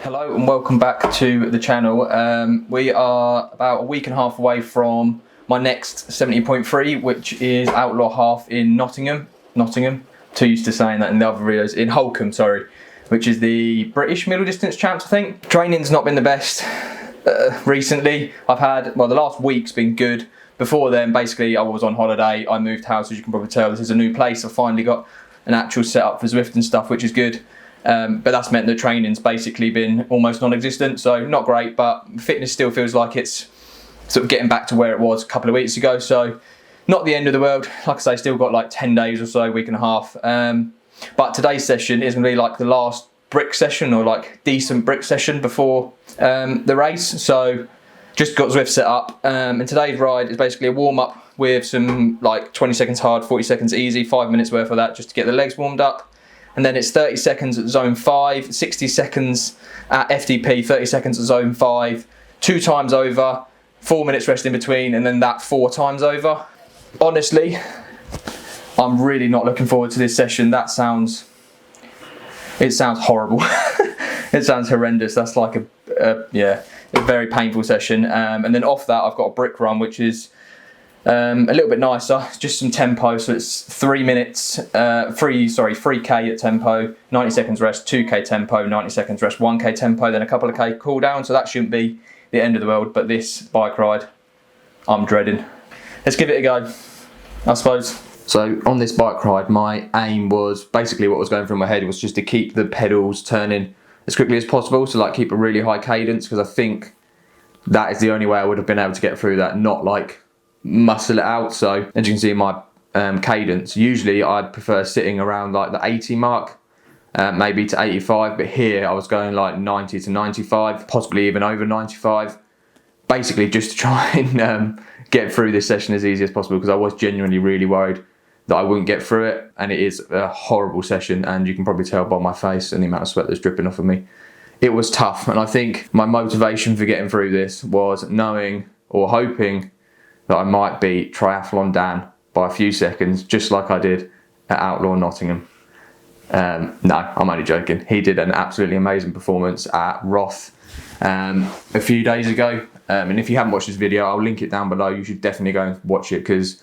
Hello and welcome back to the channel. We are about a week and a half away from my next 70.3, which is Outlaw Half in Nottingham. Too used to saying that in the other videos. In Holkham, sorry, which is the British middle distance champs, I think. Training's not been the best recently. I've had, well, the last week's been good. Before then, basically, I was on holiday. I moved house, as you can probably tell. This is a new place. I've finally got an actual setup for Zwift and stuff, which is good. But that's meant that training's basically been almost non-existent, so not great, but fitness still feels like it's sort of getting back to where it was a couple of weeks ago, so not the end of the world. Like I say, still got like 10 days or so, week and a half. But today's session is going to be like the last brick session, or like decent brick session before the race. So just got Zwift set up, and today's ride is basically a warm-up with some like 20 seconds hard, 40 seconds easy, 5 minutes worth of that just to get the legs warmed up. And then it's 30 seconds at zone 5, 60 seconds at FDP, 30 seconds at zone 5, 2 times over, 4 minutes rest in between, and then that 4 times over. Honestly, I'm really not looking forward to this session. It sounds horrible. It sounds horrendous. That's like a very painful session. And then off that, I've got a brick run, which is a little bit nicer, just some tempo, so it's 3 minutes, 3K at tempo, 90 seconds rest, 2K tempo, 90 seconds rest, 1K tempo, then a couple of K cool down, so that shouldn't be the end of the world, but this bike ride, I'm dreading. Let's give it a go, I suppose. So on this bike ride, my aim was, basically what was going through my head was just to keep the pedals turning as quickly as possible, so like keep a really high cadence, because I think that is the only way I would have been able to get through that, not like muscle it out. So as you can see in my cadence, usually I'd prefer sitting around like the 80 mark, maybe to 85, but here I was going like 90 to 95, possibly even over 95, basically just to try and get through this session as easy as possible, because I was genuinely really worried that I wouldn't get through it, and it is a horrible session, and you can probably tell by my face and the amount of sweat that's dripping off of me. It was tough, and I think my motivation for getting through this was knowing or hoping that I might beat Triathlon Dan by a few seconds, just like I did at Outlaw Nottingham. No, I'm only joking. He did an absolutely amazing performance at Roth a few days ago. And if you haven't watched this video, I'll link it down below. You should definitely go and watch it, because,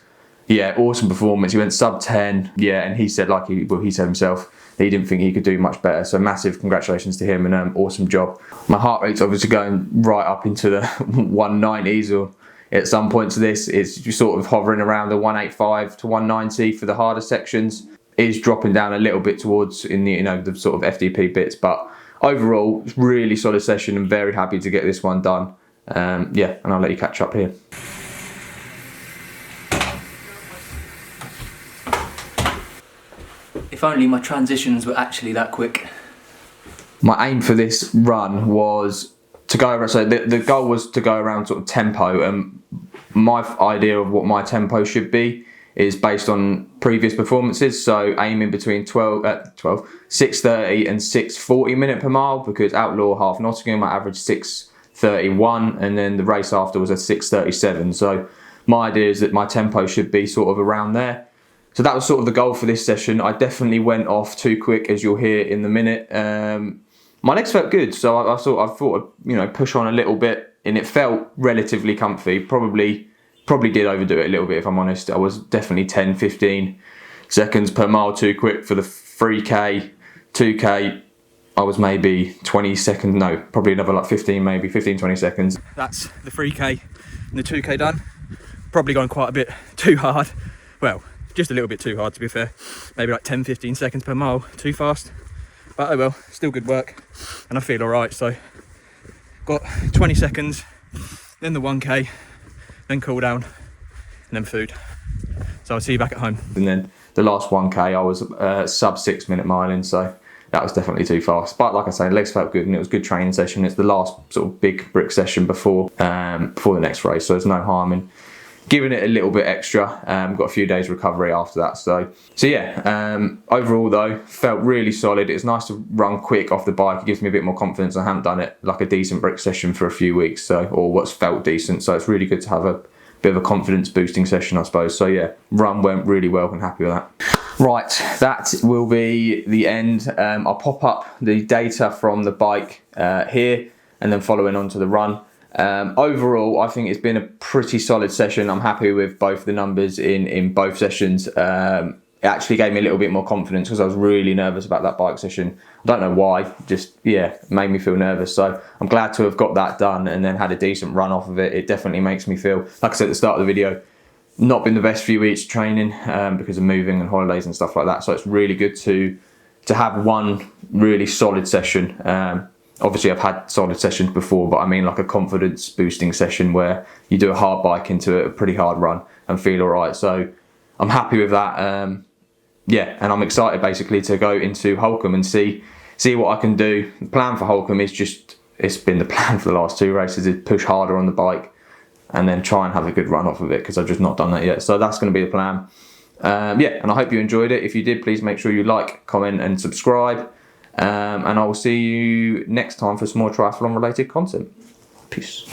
yeah, awesome performance. He went sub 10, yeah, and he said, like he said himself, he didn't think he could do much better. So massive congratulations to him, and awesome job. My heart rate's obviously going right up into the 190s, or at some points of this, it's just sort of hovering around the 185 to 190 for the harder sections. It is dropping down a little bit towards in the the sort of FDP bits, but overall, really solid session. I'm very happy to get this one done. Yeah, and I'll let you catch up here. If only my transitions were actually that quick. My aim for this run was to go around, so the goal was to go around sort of tempo, and my idea of what my tempo should be is based on previous performances, so aiming between 6:30 and 6:40 minute per mile, because Outlaw Half Nottingham I averaged 6:31, and then the race after was a 6:37, so my idea is that my tempo should be sort of around there. So that was sort of the goal for this session. I definitely went off too quick, as you'll hear in the minute. My legs felt good, so I thought I'd push on a little bit, and it felt relatively comfy. Probably did overdo it a little bit, if I'm honest. I was definitely 10, 15 seconds per mile too quick for the 3K, 2K. I was maybe 20 seconds, no, probably another like 15, 20 seconds. That's the 3K and the 2K done. Probably gone quite a bit too hard. Well, just a little bit too hard, to be fair. Maybe like 10, 15 seconds per mile too fast. But oh well, still good work, and I feel all right. So got 20 seconds, then the 1K, then cool down, and then food. So I'll see you back at home. And then the last 1K, I was sub 6 minute mile in, so that was definitely too fast. But like I say, legs felt good, and it was a good training session. It's the last sort of big brick session before the next race, so there's no harm in giving it a little bit extra. Got a few days recovery after that. So yeah, overall though, felt really solid. It's nice to run quick off the bike. It gives me a bit more confidence. I haven't done it like a decent brick session for a few weeks, or what's felt decent. So it's really good to have a bit of a confidence boosting session, I suppose. So yeah, run went really well, and happy with that. Right, that will be the end. I'll pop up the data from the bike here and then following on to the run. Overall, I think it's been a pretty solid session. I'm happy with both the numbers in both sessions. It actually gave me a little bit more confidence because I was really nervous about that bike session. I don't know why, just, yeah, made me feel nervous. So I'm glad to have got that done and then had a decent run off of it. It definitely makes me feel, like I said at the start of the video, not been the best few weeks training because of moving and holidays and stuff like that. So it's really good to have one really solid session. Obviously I've had solid sessions before, but I mean like a confidence boosting session where you do a hard bike into a pretty hard run and feel all right. So I'm happy with that. Yeah, and I'm excited basically to go into Holkham and see what I can do. The plan for Holkham is just, it's been the plan for the last 2 races, is push harder on the bike and then try and have a good run off of it because I've just not done that yet. So that's going to be the plan. Yeah, and I hope you enjoyed it. If you did, please make sure you like, comment and subscribe. And I will see you next time for some more triathlon related content. Peace.